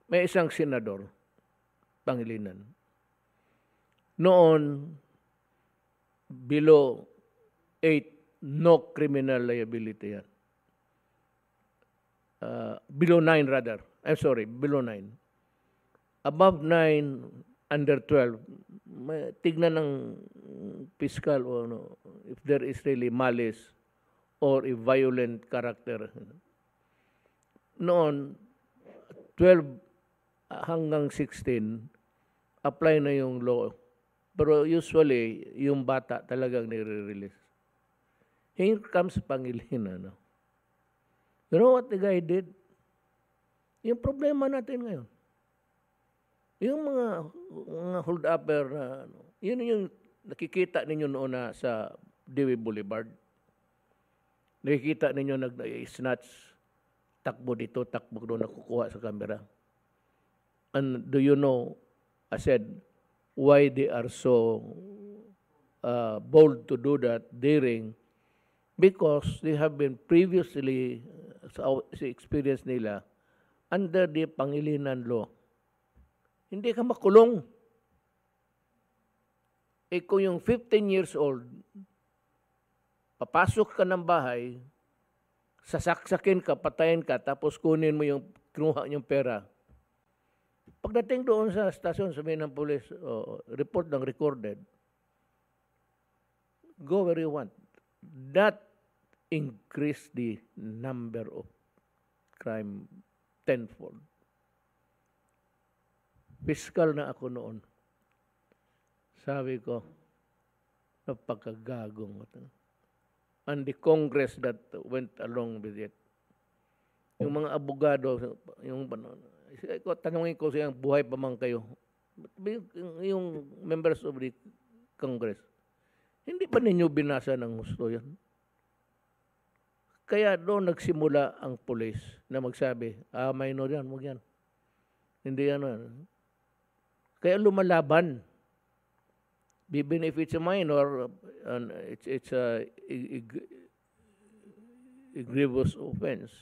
may isang senador, Pangilinan. Noon, below 8, no criminal liability yan. Below 9 rather. I'm sorry, below 9. Above 9, under 12, tignan ng fiscal o ano, if there is really malice or a violent character. Noon, 12 hanggang 16, apply na yung law. Pero usually, yung bata talagang nire-release. Here comes Pangilinan. No? You know what the guy did? Yung problema natin ngayon. Yung mga hold-upper na, yun yung nakikita ninyo noon na sa Dewey Boulevard. Nakikita ninyo nag-snatch, takbo dito, takbo doon, nakukuha sa camera. And do you know, I said, why they are so bold to do that, daring? Because they have been previously, sa experience nila, under the Pangilinan law. Hindi ka makulong. Kung yung 15 years old, papasok ka ng bahay, sasaksakin ka, patayin ka, tapos kunin mo yung kinuha niyong pera. Pagdating doon sa stasyon, sabihin ng police, report ng recorded, go where you want. That increase the number of crime tenfold. Fiscal na ako noon. Sabi ko, napakagagong. And the Congress that went along with it. Yung mga abogado, tanungin ko siya, buhay pa man kayo. Yung members of the Congress, hindi ba ninyo binasa ng gusto yan? Kaya doon nagsimula ang police na magsabi, minor yan, huwag yan. Hindi yan. Kaya lumalaban. Even if it's a minor, it's a grievous offense.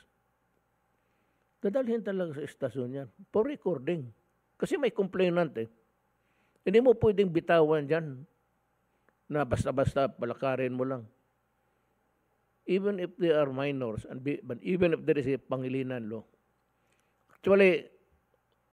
Dadalhin talaga sa estasyon yan for recording. Kasi may complainant eh. Hindi mo pwedeng bitawan dyan na basta-basta palakarin mo lang. Even if they are minors, but even if there is a Pangilinan law. Actually,